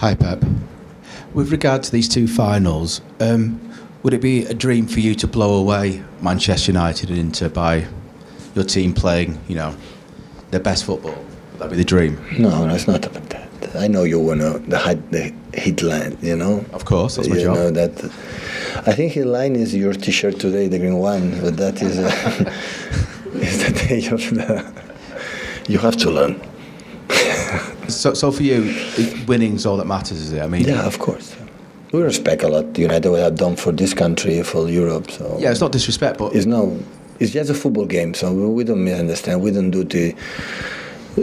Hi, Pep. With regard to these two finals, would it be a dream for you to blow away Manchester United and Inter by your team playing, their best football? Would that be the dream? No, it's not about that. I know you want the headline, Of course, that's my job. You know that. I think headline is your T-shirt today, the green one, but that is, is the day of the. You have to learn. So for you, winning's all that matters, is it? Yeah, of course. We respect a lot United what have done for this country, for Europe. So yeah, it's not disrespect, but it's just a football game. So we don't misunderstand. We don't do the.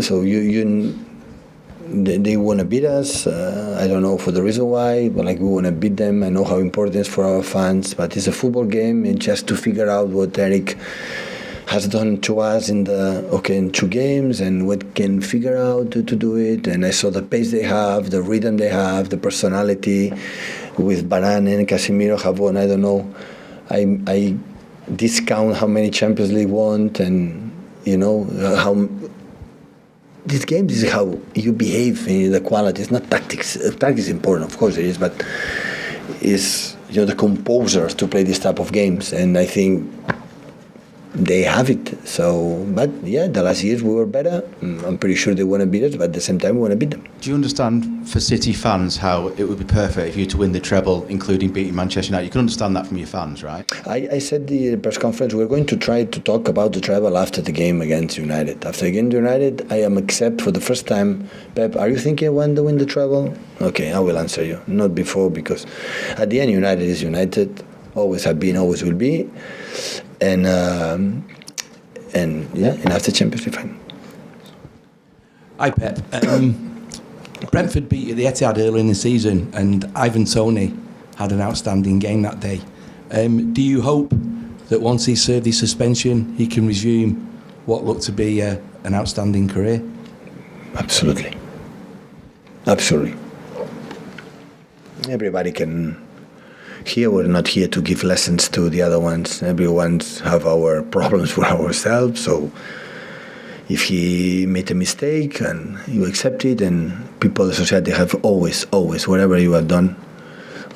So they want to beat us. I don't know for the reason why, but we want to beat them. I know how important it is for our fans, but it's a football game, and just to figure out what Eric has done to us in 2 games, and what can figure out to do it. And I saw the pace they have, the rhythm they have, the personality with Varane and Casemiro have won. I don't know. I discount how many Champions League won, and how this game is how you behave in the quality. It's not tactics. Tactics is important, of course it is, but it's the composers to play this type of games, and I think they have it. So, but yeah, the last years we were better. I'm pretty sure they want to beat us, but at the same time we want to beat them. Do you understand, for City fans, how it would be perfect if you were to win the treble, including beating Manchester United? You can understand that from your fans, right? I said the press conference, we're going to try to talk about the treble after the game against United. After against United, I am accept for the first time, Pep, are you thinking when to win the treble? Okay, I will answer you. Not before, because at the end United is United. Always have been, always will be. And after Champions League final. Hi Pep. Brentford beat the Etihad early in the season, and Ivan Toney had an outstanding game that day. Do you hope that once he's served his suspension, he can resume what looked to be an outstanding career? Absolutely. Everybody can. Here we're not here to give lessons to the other ones. Everyone's have our problems with ourselves. So if he made a mistake and you accept it, and people in society have always, whatever you have done,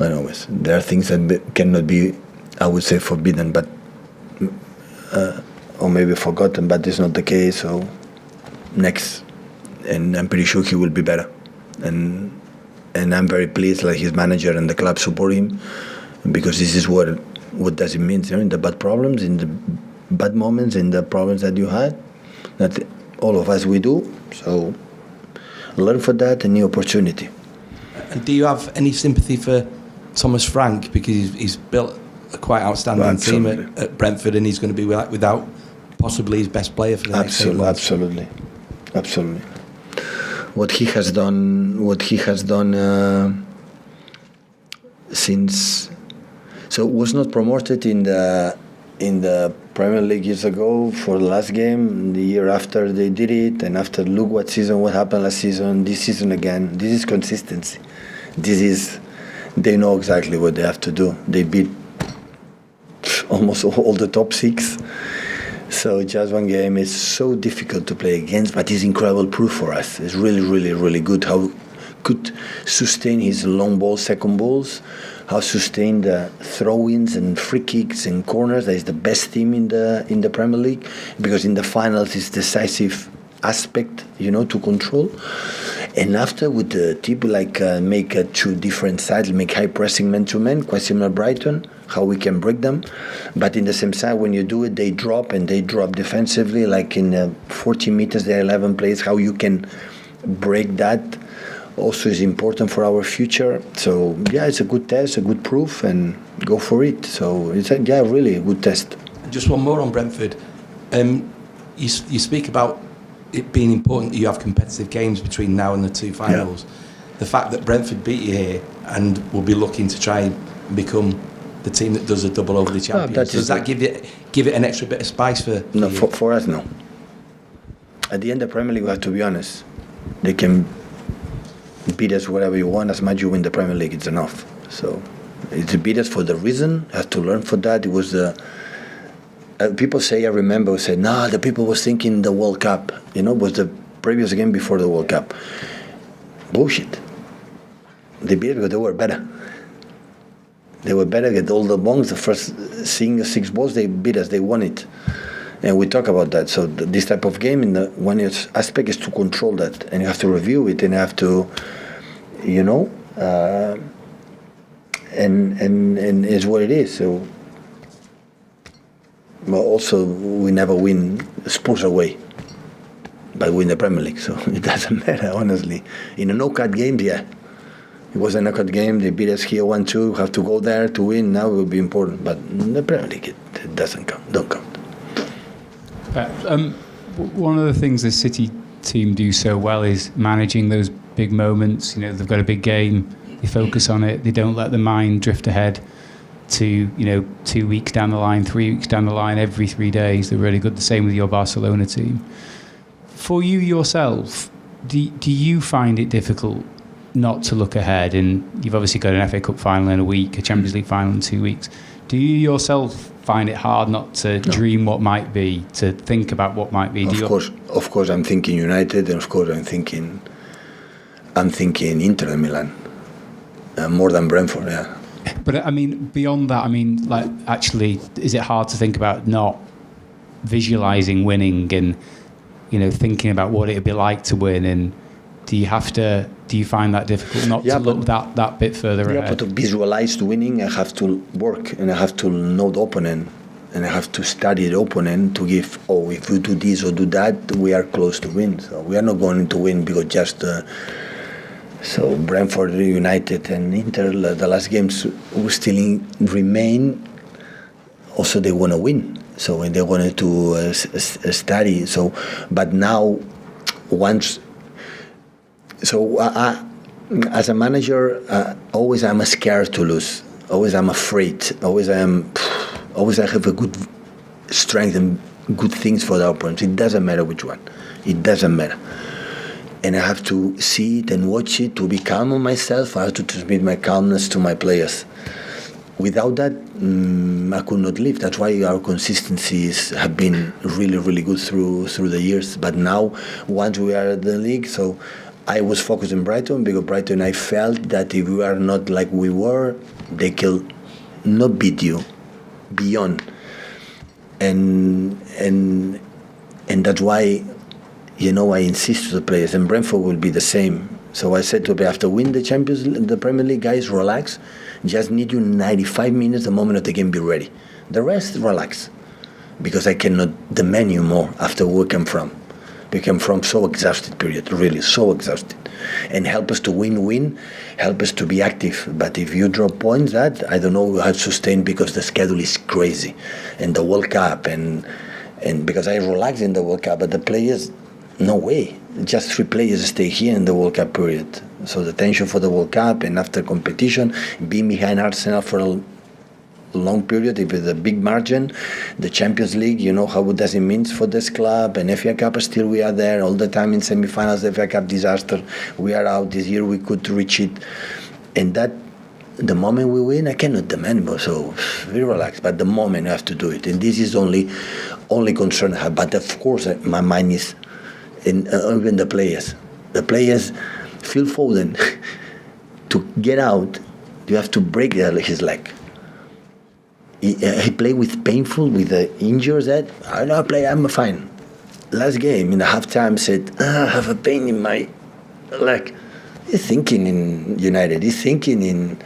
and always, there are things that cannot be, I would say, forbidden, but or maybe forgotten, but it's not the case. So next, and I'm pretty sure he will be better. And I'm very pleased, like his manager and the club support him. Because this is what does it mean, in the bad problems, in the bad moments, in the problems that you had, that all of us we do. So learn for that, a new opportunity. And do you have any sympathy for Thomas Frank, because he's built a quite outstanding team at Brentford, and he's going to be without possibly his best player for the next 8 months? Absolutely. What he has done since. So was not promoted in the Premier League years ago for the last game. The year after they did it, and after look what happened last season, this season again. This is consistency. They know exactly what they have to do. They beat almost all the top 6. So just one game is so difficult to play against, but it's incredible proof for us. It's really good how could sustain his long balls, second balls, how sustain the throw-ins and free kicks and corners. That is the best team in the Premier League, because in the finals it's decisive aspect, to control. And after with the tip make 2 different sides, make high pressing man to man, quite similar Brighton, how we can break them. But in the same side, when you do it, they drop defensively, like in 40 meters, there are 11 players. How you can break that also is important for our future. So yeah, it's a good test, a good proof, and go for it. So it's really a good test. Just one more on Brentford. You speak about it being important that you have competitive games between now and the 2 finals. Yeah. The fact that Brentford beat you here and will be looking to try and become the team that does a double over the champions, does that give it an extra bit of spice for No, you? for us, no. At the end of the Premier League, we have to be honest. They can beat us whatever you want. As much you win the Premier League, it's enough. So it's beat us for the reason. Have to learn for that. It was the people say, I remember, said, no, the people was thinking the World Cup. Was the previous game before the World Cup. Bullshit. They beat us because they were better. They were better at all the bongs. The first 6 balls, they beat us. They won it. And we talk about that. So this type of game, in the one aspect is to control that. And you have to review it, and you have to, and it's what it is. So, but also, we never win Spurs away. But we win the Premier League, so it doesn't matter, honestly. In a knockout game, yeah. It was a knockout game. They beat us here 1-2. We have to go there to win. Now it will be important. But in the Premier League, it doesn't count. Don't count. One of the things the City team do so well is managing those big moments. They've got a big game. They focus on it. They don't let the mind drift ahead to 2 weeks down the line, 3 weeks down the line, every 3 days. They're really good. The same with your Barcelona team. For you yourself, do you find it difficult not to look ahead? And you've obviously got an FA Cup final in a week, a Champions League final in 2 weeks. Do you yourself find it hard not to dream what might be, to think about what might be? Of course, I'm thinking United, and of course I'm thinking Inter and Milan, more than Brentford. Yeah. But I mean, beyond that, actually, is it hard to think about not visualizing winning and thinking about what it would be like to win? And do you find that difficult not to look that bit further ahead? Yeah, but to visualize winning, I have to work, and I have to know the opponent, and I have to study the opponent to give, if we do this or do that, we are close to win. So we are not going to win because just... So Brentford, United and Inter, the last games will still remain. Also, they want to win. So they wanted to study. So, but now, once... So as a manager, always I'm scared to lose. Always I'm afraid. Always I have a good strength and good things for the opponent. It doesn't matter which one. It doesn't matter. And I have to see it and watch it to be calm on myself. I have to transmit my calmness to my players. Without that, I could not live. That's why our consistencies have been really, really good through the years. But now, once we are at the league, so I was focused on Brighton, because Brighton, I felt that if we are not like we were, they can not beat you beyond. And that's why, I insist to the players, and Brentford will be the same. So I said to them, after win the Premier League, guys, relax. Just need you 95 minutes, the moment of the game, be ready. The rest, relax. Because I cannot demand you more after we come from. We came from so exhausted period, really, so exhausted. And help us to win, help us to be active. But if you drop points, that, I don't know how to sustain, because the schedule is crazy. And the World Cup, and because I relax in the World Cup, but the players, no way. Just 3 players stay here in the World Cup period. So the tension for the World Cup, and after competition, being behind Arsenal for a long period, with a big margin, the Champions League, how does it mean for this club, and FA Cup, still we are there all the time in semi-finals, the FA Cup disaster, we are out. This year we could reach it, and that, the moment we win, I cannot demand more, so we relax, but the moment I have to do it, and this is only concern I have. But of course my mind is in even the players. Phil Foden, to get out, you have to break his leg. He played with the injuries that, I don't play, I'm fine. Last game, in the halftime, said, I have a pain in my leg. He's thinking in United, he's thinking in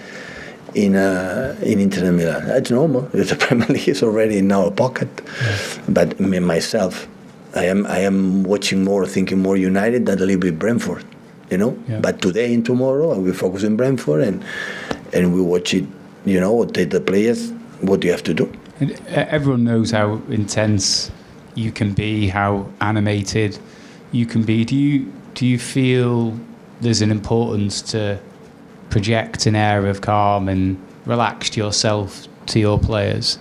Inter Milan. That's normal. The Premier League is already in our pocket. Yes. But myself, I am watching more, thinking more United than a little bit Brentford, Yeah. But today and tomorrow, I will focus on Brentford, and we watch it, take the players, what do you have to do? And everyone knows how intense you can be, how animated you can be. Do you feel there's an importance to project an air of calm and relaxed yourself to your players?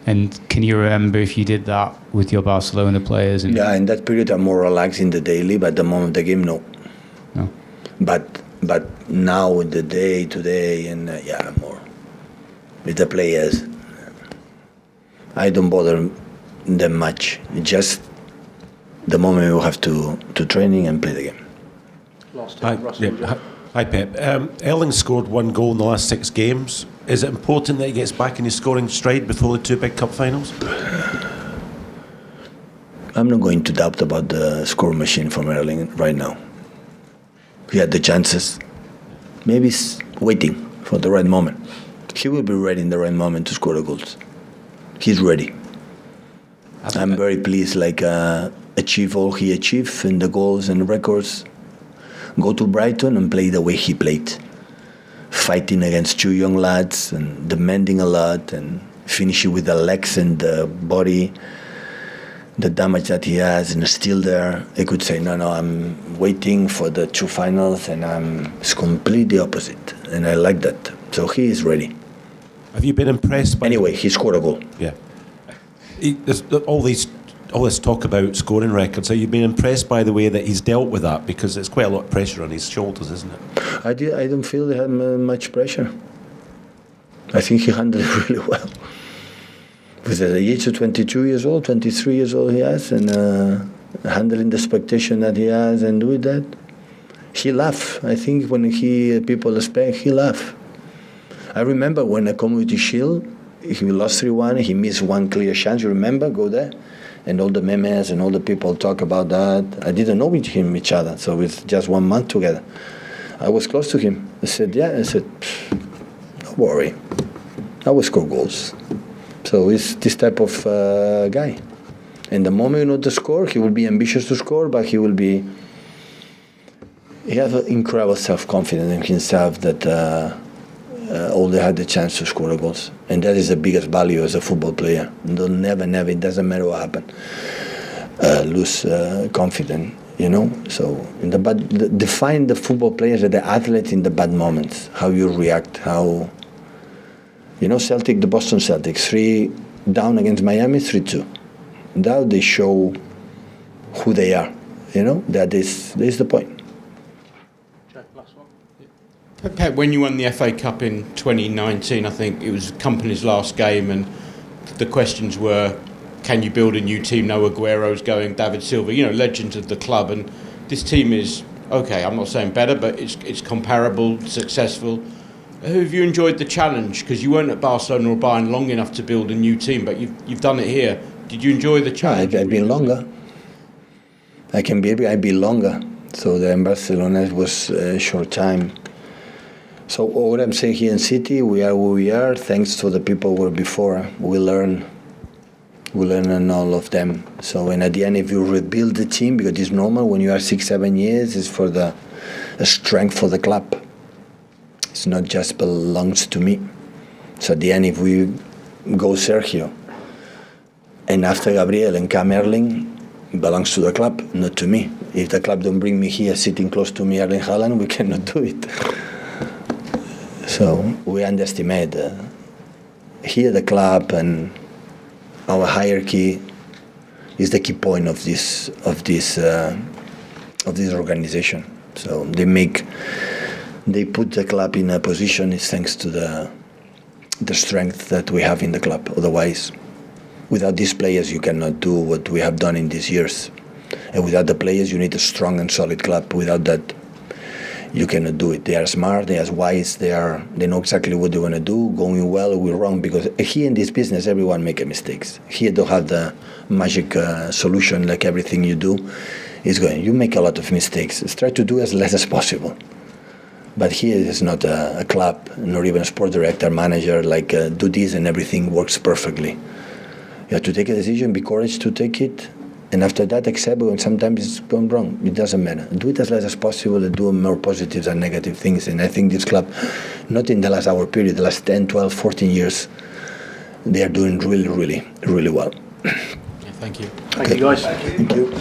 And can you remember if you did that with your Barcelona players? Yeah, in that period I'm more relaxed in the daily, but the moment of the game, no. But now in the day today, and more with the players, I don't bother them much. It's just the moment we have to training and play the game. Last time, Hi, Pep. Erling scored 1 goal in the last 6 games. Is it important that he gets back in his scoring stride before the 2 big cup finals? I'm not going to doubt about the score machine from Erling right now. He had the chances. Maybe he's waiting for the right moment. He will be ready in the right moment to score the goals. He's ready. I'm very pleased, achieve all he achieved in the goals and records. Go to Brighton and play the way he played. Fighting against 2 young lads and demanding a lot and finishing with the legs and the body, the damage that he has, and still there. I could say, no, I'm waiting for the 2 finals, and it's completely opposite. And I like that. So he is ready. Have you been impressed by... Anyway, he scored a goal. Yeah. There's all this talk about scoring records. Have you been impressed by the way that he's dealt with that? Because it's quite a lot of pressure on his shoulders, isn't it? I don't feel he had much pressure. I think he handled it really well. With the age of 22 years old, 23 years old he has, and handling the expectation that he has and doing that, he laughed. I think when people expect, he laughed. I remember when a Community Shield, he lost 3-1, he missed 1 clear chance. You remember? Go there. And all the MEMES and all the people talk about that. I didn't know each other, so it's just 1 month together. I was close to him. I said, don't worry. I will score goals. So he's this type of guy. And the moment you know the score, he will be ambitious to score, but he has an incredible self-confidence in himself that only had the chance to score the goals. And that is the biggest value as a football player. Don't never, it doesn't matter what happens. Lose confidence, So define the football players as the athletes in the bad moments, how you react, how... Celtic, the Boston Celtics, 3 down against Miami, 3-2. Now they show who they are, That is the point. Pep, when you won the FA Cup in 2019, I think it was Company's last game, and the questions were, can you build a new team? No Aguero's going, David Silva, legends of the club, and this team is, okay, I'm not saying better, but it's comparable, successful. Have you enjoyed the challenge? Because you weren't at Barcelona or Bayern long enough to build a new team, but you've done it here. Did you enjoy the challenge? I've been longer. I've been longer. So the Barcelona was a short time. So what I'm saying here in City, we are where we are, thanks to the people who were before. We learn on all of them. So and at the end, if you rebuild the team, because it's normal when you are 6-7 years, it's for the strength for the club. It's not just belongs to me. So at the end, if we go Sergio, and after Gabriel and come Erling, it belongs to the club, not to me. If the club don't bring me here, sitting close to me, Erling Haaland, we cannot do it. So we underestimate here the club and our hierarchy is the key point of this organization. So they put the club in a position is thanks to the strength that we have in the club. Otherwise, without these players, you cannot do what we have done in these years. And without the players, you need a strong and solid club. Without that, you cannot do it. They are smart, they are wise, they know exactly what they want to do, going well or wrong, because here in this business, everyone makes mistakes. Here don't have the magic solution like everything you do is going. You make a lot of mistakes. Let's try to do as less as possible. But here it is not a club, nor even a sport director, manager, do this and everything works perfectly. You have to take a decision, be courage to take it, and after that accept it when sometimes it's gone wrong. It doesn't matter. Do it as less as possible and do more positive than negative things. And I think this club, not in the last hour period, the last 10, 12, 14 years, they are doing really, really, really well. Yeah, thank you. Thank you, guys. Thank you.